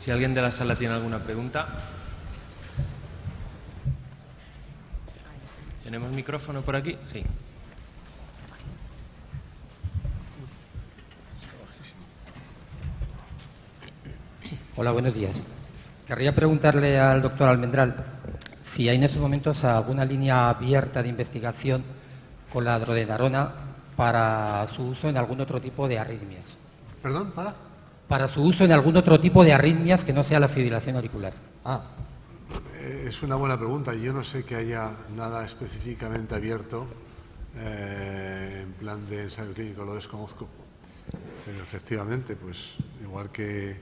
Si alguien de la sala tiene alguna pregunta. ¿Tenemos micrófono por aquí? Sí. Hola, buenos días. Querría preguntarle al doctor Almendral si hay en estos momentos alguna línea abierta de investigación con la dronedarona para su uso en algún otro tipo de arritmias. ¿Perdón? Para su uso en algún otro tipo de arritmias que no sea la fibrilación auricular. Es una buena pregunta. Yo no sé que haya nada específicamente abierto en plan de ensayo clínico, lo desconozco. Pero efectivamente, pues igual que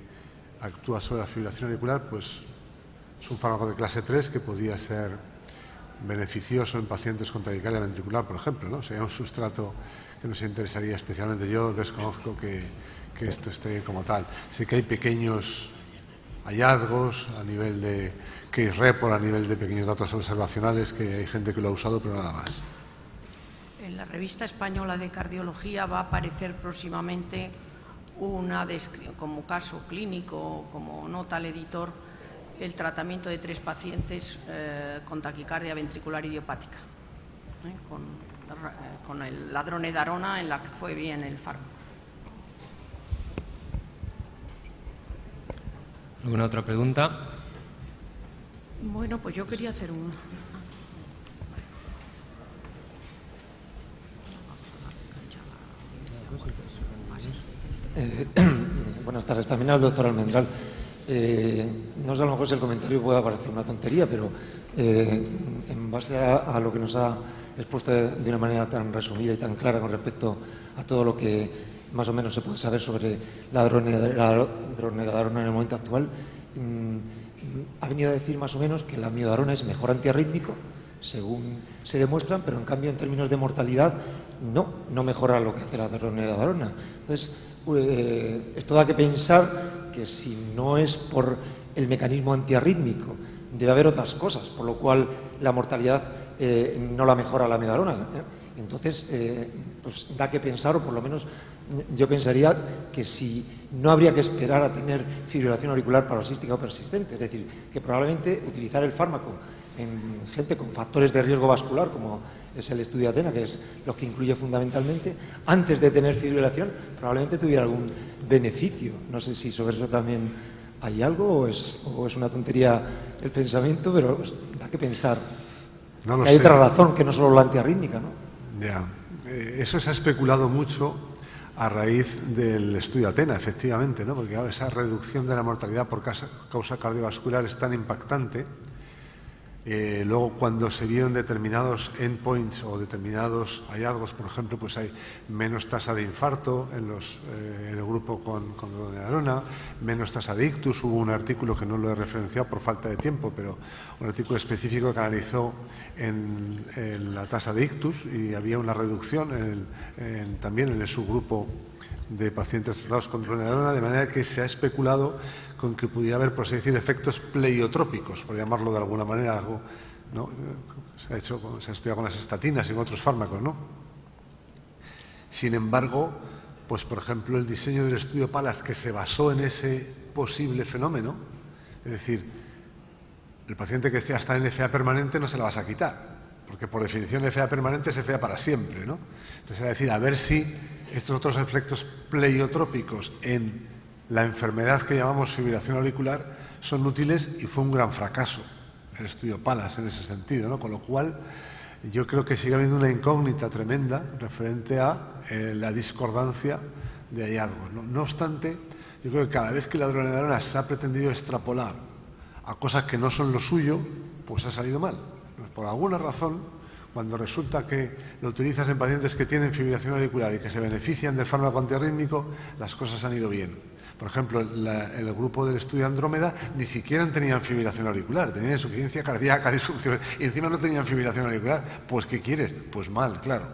actúa sobre la fibrilación auricular, pues es un fármaco de clase 3 que podría ser beneficioso en pacientes con taquicardia ventricular, por ejemplo, ¿no? Sería un sustrato que nos interesaría especialmente. Yo desconozco que esto esté como tal. Sé que hay pequeños hallazgos a nivel de case report, a nivel de pequeños datos observacionales, que hay gente que lo ha usado, pero nada más. En la revista española de cardiología va a aparecer próximamente como caso clínico, como nota al editor, el tratamiento de 3 pacientes con taquicardia ventricular idiopática, con la dronedarona, en la que fue bien el fármaco. ¿Alguna otra pregunta? Bueno, pues yo quería hacer un... Buenas tardes. También al doctor Almendral. No sé, a lo mejor si el comentario pueda parecer una tontería, pero en base a lo que nos ha expuesto de una manera tan resumida y tan clara con respecto a todo lo que más o menos se puede saber sobre la dronedarona en el momento actual, ha venido a decir más o menos que la miodarona es mejor antiarrítmico, según se demuestran, pero en cambio en términos de mortalidad no mejora lo que hace la dronedarona. Entonces, esto da que pensar que si no es por el mecanismo antiarrítmico, debe haber otras cosas, por lo cual la mortalidad no la mejora la miodarona. Entonces, pues da que pensar, o por lo menos yo pensaría que si no habría que esperar a tener fibrilación auricular paroxística o persistente, es decir, que probablemente utilizar el fármaco en gente con factores de riesgo vascular, como es el estudio Athena, que es lo que incluye fundamentalmente, antes de tener fibrilación, probablemente tuviera algún beneficio. No sé si sobre eso también hay algo o es una tontería el pensamiento, pero da que pensar. No lo que hay sé. otra razón que no solo la antiarrítmica, ¿no? Ya. Eso se ha especulado mucho a raíz del estudio Athena, efectivamente, ¿no? Porque esa reducción de la mortalidad por causa cardiovascular es tan impactante. Luego, cuando se vieron determinados endpoints o determinados hallazgos, por ejemplo, pues hay menos tasa de infarto en el grupo con dronedarona, menos tasa de ictus. Hubo un artículo que no lo he referenciado por falta de tiempo, pero un artículo específico que analizó en la tasa de ictus, y había una reducción también en el subgrupo de pacientes tratados con dronedarona, de manera que se ha especulado con que pudiera haber, por así decir, efectos pleiotrópicos, por llamarlo de alguna manera, algo, ¿no? Se ha estudiado con las estatinas y con otros fármacos, ¿no? Sin embargo, pues por ejemplo, el diseño del estudio PALAS, que se basó en ese posible fenómeno, es decir, el paciente que esté hasta en FA permanente no se la vas a quitar, porque por definición el FA permanente es FA para siempre, ¿no? Entonces era decir, a ver si estos otros efectos pleiotrópicos en la enfermedad que llamamos fibrilación auricular son útiles, y fue un gran fracaso el estudio PALAS en ese sentido, ¿no? Con lo cual yo creo que sigue habiendo una incógnita tremenda referente a la discordancia de hallazgos, ¿no? No obstante, yo creo que cada vez que la dronedarona se ha pretendido extrapolar a cosas que no son lo suyo, pues ha salido mal. Por alguna razón, cuando resulta que lo utilizas en pacientes que tienen fibrilación auricular y que se benefician del fármaco antiarrítmico, las cosas han ido bien. Por ejemplo, el grupo del estudio Andrómeda ni siquiera tenían fibrilación auricular, tenían insuficiencia cardíaca, disfunción, y encima no tenían fibrilación auricular. Pues, ¿qué quieres? Pues mal, claro.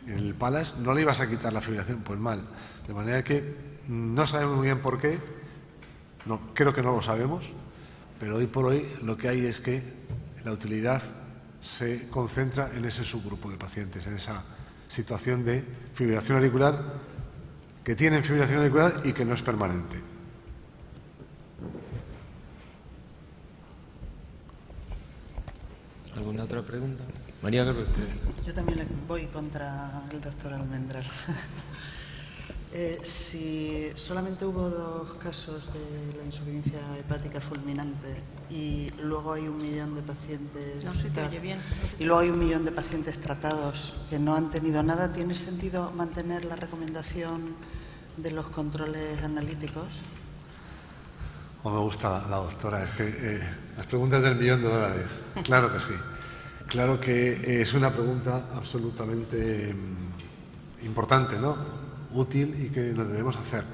En el PALAS no le ibas a quitar la fibrilación, pues mal. De manera que no sabemos muy bien por qué, creo que no lo sabemos, pero hoy por hoy lo que hay es que la utilidad se concentra en ese subgrupo de pacientes, en esa situación de fibrilación auricular, que tienen fibrilación auricular y que no es permanente. ¿Alguna otra pregunta? María Guerrero. Yo también voy contra el doctor Almendral. Si solamente hubo 2 casos de la insuficiencia hepática fulminante y luego hay 1 millón de pacientes... No se te oye bien. Y luego hay 1 millón de pacientes tratados que no han tenido nada, ¿tiene sentido mantener la recomendación de los controles analíticos? Me gusta la doctora, es que las preguntas del $1.000.000, claro que sí. Claro que es una pregunta absolutamente importante, ¿no? Útil y que lo debemos hacer.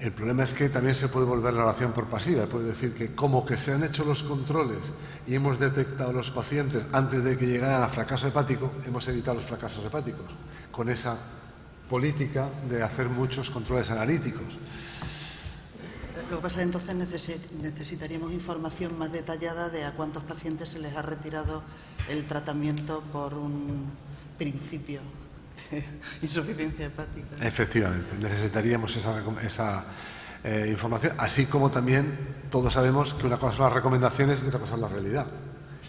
El problema es que también se puede volver la oración por pasiva, puede decir que como que se han hecho los controles y hemos detectado a los pacientes antes de que llegaran al fracaso hepático, hemos evitado los fracasos hepáticos, con esa política de hacer muchos controles analíticos. Lo que pasa es que entonces necesitaríamos información más detallada de a cuántos pacientes se les ha retirado el tratamiento por un principio de insuficiencia hepática. Efectivamente, necesitaríamos esa información, así como también todos sabemos que una cosa son las recomendaciones y otra cosa es la realidad.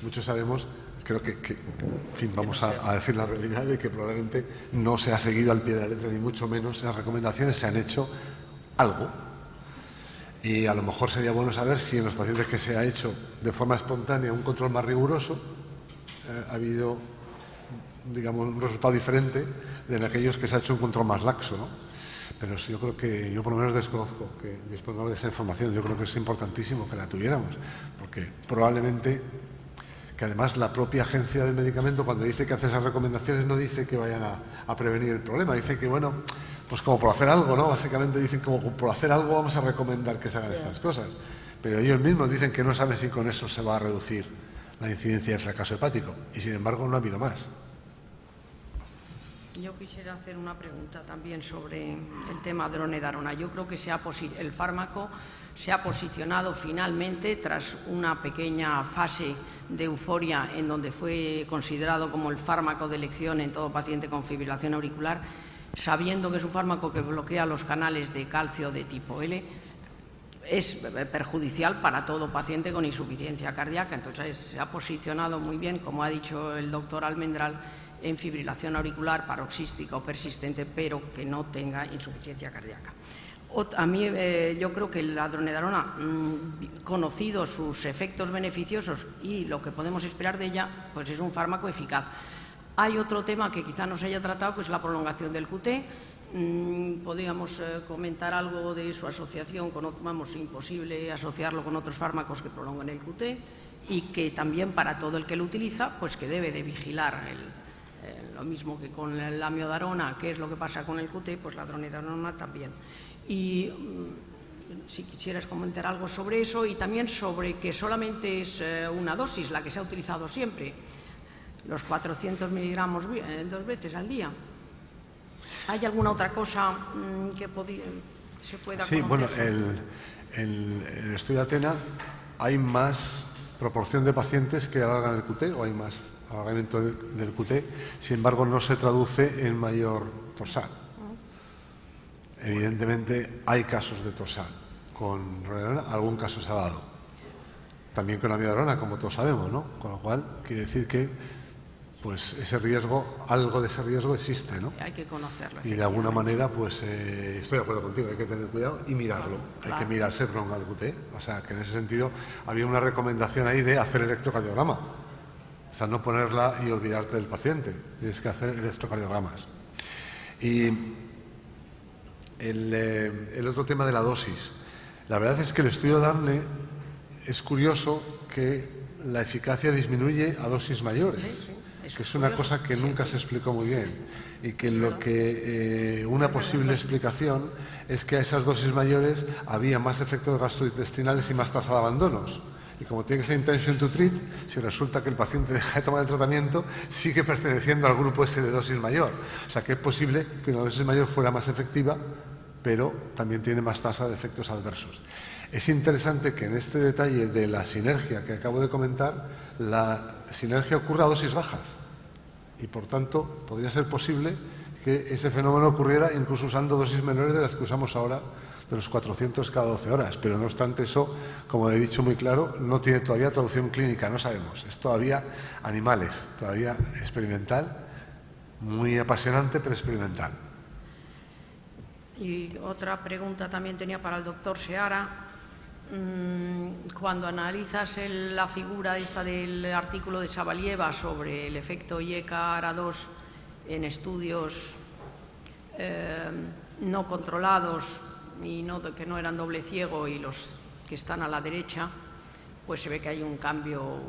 Muchos sabemos, creo que en fin, vamos a decir la realidad de que probablemente no se ha seguido al pie de la letra, ni mucho menos esas recomendaciones, se han hecho algo. Y a lo mejor sería bueno saber si en los pacientes que se ha hecho de forma espontánea un control más riguroso ha habido, digamos, un resultado diferente de en aquellos que se ha hecho un control más laxo, ¿no? Pero yo creo que, yo por lo menos desconozco que dispongamos de esa información. Yo creo que es importantísimo que la tuviéramos, porque probablemente, que además la propia agencia del medicamento, cuando dice que hace esas recomendaciones, no dice que vayan a prevenir el problema, dice que, bueno, pues como por hacer algo, ¿no? Básicamente dicen como por hacer algo vamos a recomendar que se hagan estas cosas. Pero ellos mismos dicen que no saben si con eso se va a reducir la incidencia de fracaso hepático. Y sin embargo no ha habido más. Yo quisiera hacer una pregunta también sobre el tema dronedarona. Yo creo que el fármaco se ha posicionado finalmente tras una pequeña fase de euforia en donde fue considerado como el fármaco de elección en todo paciente con fibrilación auricular, sabiendo que es un fármaco que bloquea los canales de calcio de tipo L, es perjudicial para todo paciente con insuficiencia cardíaca. Entonces se ha posicionado muy bien, como ha dicho el doctor Almendral, en fibrilación auricular paroxística o persistente, pero que no tenga insuficiencia cardíaca. A mí yo creo que la dronedarona, conocidos sus efectos beneficiosos y lo que podemos esperar de ella, pues es un fármaco eficaz. Hay otro tema que quizá no se haya tratado, que es la prolongación del QT. Podríamos comentar algo de su asociación, vamos, imposible asociarlo con otros fármacos que prolongan el QT y que también para todo el que lo utiliza, pues que debe de vigilar lo mismo que con la amiodarona, qué es lo que pasa con el QT, pues la dronedarona también. Y si quisieras comentar algo sobre eso y también sobre que solamente es una dosis la que se ha utilizado siempre, los 400 miligramos 2 veces al día. ¿Hay alguna otra cosa que se pueda conocer? Sí, bueno, el estudio de Athena hay más proporción de pacientes que alargan el QT o hay más alargamiento del QT, sin embargo no se traduce en mayor torsal. Evidentemente hay casos de torsal con dronedarona, algún caso se ha dado. También con amiodarona, como todos sabemos, ¿no? Con lo cual quiere decir que pues ese riesgo, algo de ese riesgo existe, ¿no? Hay que conocerlo. Y de alguna manera, pues estoy de acuerdo contigo, hay que tener cuidado y mirarlo. Claro. Hay que mirarse prolongar el QT. O sea, que en ese sentido había una recomendación ahí de hacer electrocardiograma. O sea, no ponerla y olvidarte del paciente. Tienes que hacer electrocardiogramas. Y el otro tema de la dosis. La verdad es que el estudio Darnley es curioso que la eficacia disminuye a dosis mayores. Sí, sí. Que es una cosa que nunca se explicó muy bien y que lo que una posible explicación es que a esas dosis mayores había más efectos gastrointestinales y más tasa de abandonos. Y como tiene que ser intention to treat, si resulta que el paciente deja de tomar el tratamiento, sigue perteneciendo al grupo ese de dosis mayor. O sea que es posible que una dosis mayor fuera más efectiva, pero también tiene más tasa de efectos adversos. Es interesante que en este detalle de la sinergia que acabo de comentar, la sinergia ocurra a dosis bajas y, por tanto, podría ser posible que ese fenómeno ocurriera incluso usando dosis menores de las que usamos ahora de los 400 cada 12 horas. Pero no obstante eso, como he dicho muy claro, no tiene todavía traducción clínica, no sabemos. Es todavía animales, todavía experimental, muy apasionante, pero experimental. Y otra pregunta también tenía para el doctor Seara. Cuando analizas la figura esta del artículo de Sabalieva sobre el efecto IECA-ARA2 en estudios no controlados y que no eran doble ciego y los que están a la derecha, pues se ve que hay un cambio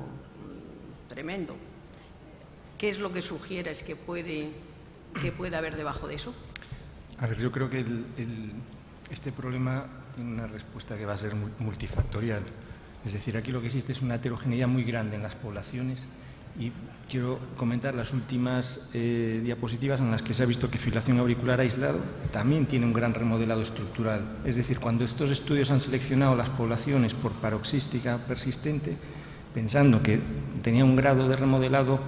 tremendo. ¿Qué es lo que sugieres que puede haber debajo de eso? A ver, yo creo que este problema tiene una respuesta que va a ser multifactorial. Es decir, aquí lo que existe es una heterogeneidad muy grande en las poblaciones y quiero comentar las últimas diapositivas en las que se ha visto que fibrilación auricular aislado también tiene un gran remodelado estructural. Es decir, cuando estos estudios han seleccionado las poblaciones por paroxística persistente, pensando que tenía un grado de remodelado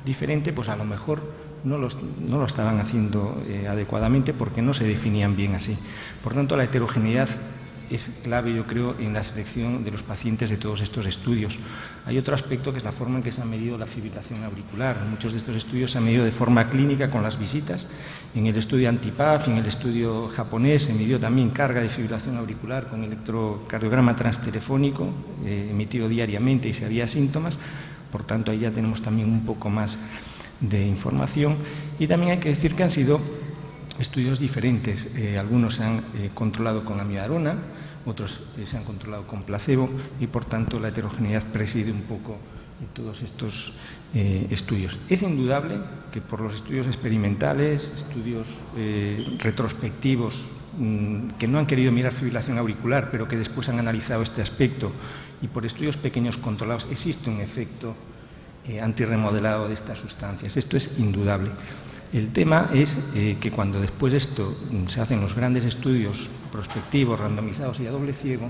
diferente, pues a lo mejor no lo estaban haciendo adecuadamente porque no se definían bien así. Por tanto, la heterogeneidad es clave, yo creo, en la selección de los pacientes de todos estos estudios. Hay otro aspecto que es la forma en que se ha medido la fibrilación auricular. Muchos de estos estudios se han medido de forma clínica con las visitas. En el estudio ANTIPAF, en el estudio japonés, se midió también carga de fibrilación auricular con electrocardiograma transtelefónico emitido diariamente y si había síntomas. Por tanto, ahí ya tenemos también un poco más de información. Y también hay que decir que han sido estudios diferentes. Algunos se han controlado con amiodarona, otros se han controlado con placebo y, por tanto, la heterogeneidad preside un poco en todos estos estudios. Es indudable que por los estudios experimentales, estudios retrospectivos que no han querido mirar fibrilación auricular, pero que después han analizado este aspecto, y por estudios pequeños controlados, existe un efecto antirremodelado de estas sustancias. Esto es indudable. El tema es que cuando después de esto se hacen los grandes estudios prospectivos, randomizados y a doble ciego,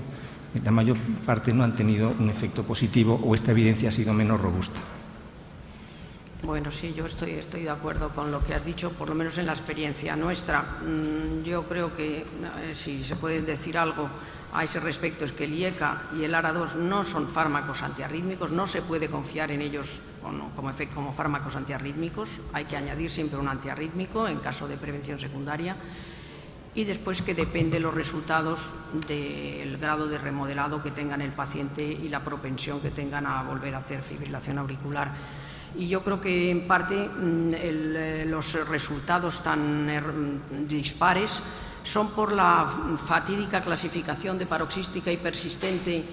la mayor parte no han tenido un efecto positivo o esta evidencia ha sido menos robusta. Bueno, sí, yo estoy de acuerdo con lo que has dicho, por lo menos en la experiencia nuestra. Yo creo que si se puede decir algo a ese respecto es que el IECA y el ARA2 no son fármacos antiarrítmicos, no se puede confiar en ellos como fármacos antiarrítmicos, hay que añadir siempre un antiarrítmico en caso de prevención secundaria y después que depende los resultados del grado de remodelado que tengan el paciente y la propensión que tengan a volver a hacer fibrilación auricular. Y yo creo que en parte los resultados tan dispares son por la fatídica clasificación de paroxística y persistente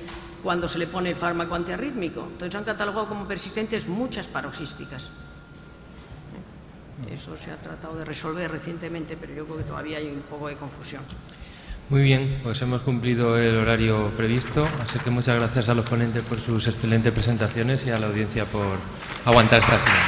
cuando se le pone el fármaco antiarrítmico. Entonces han catalogado como persistentes muchas paroxísticas. Eso se ha tratado de resolver recientemente, pero yo creo que todavía hay un poco de confusión. Muy bien, pues hemos cumplido el horario previsto, así que muchas gracias a los ponentes por sus excelentes presentaciones y a la audiencia por aguantar esta final.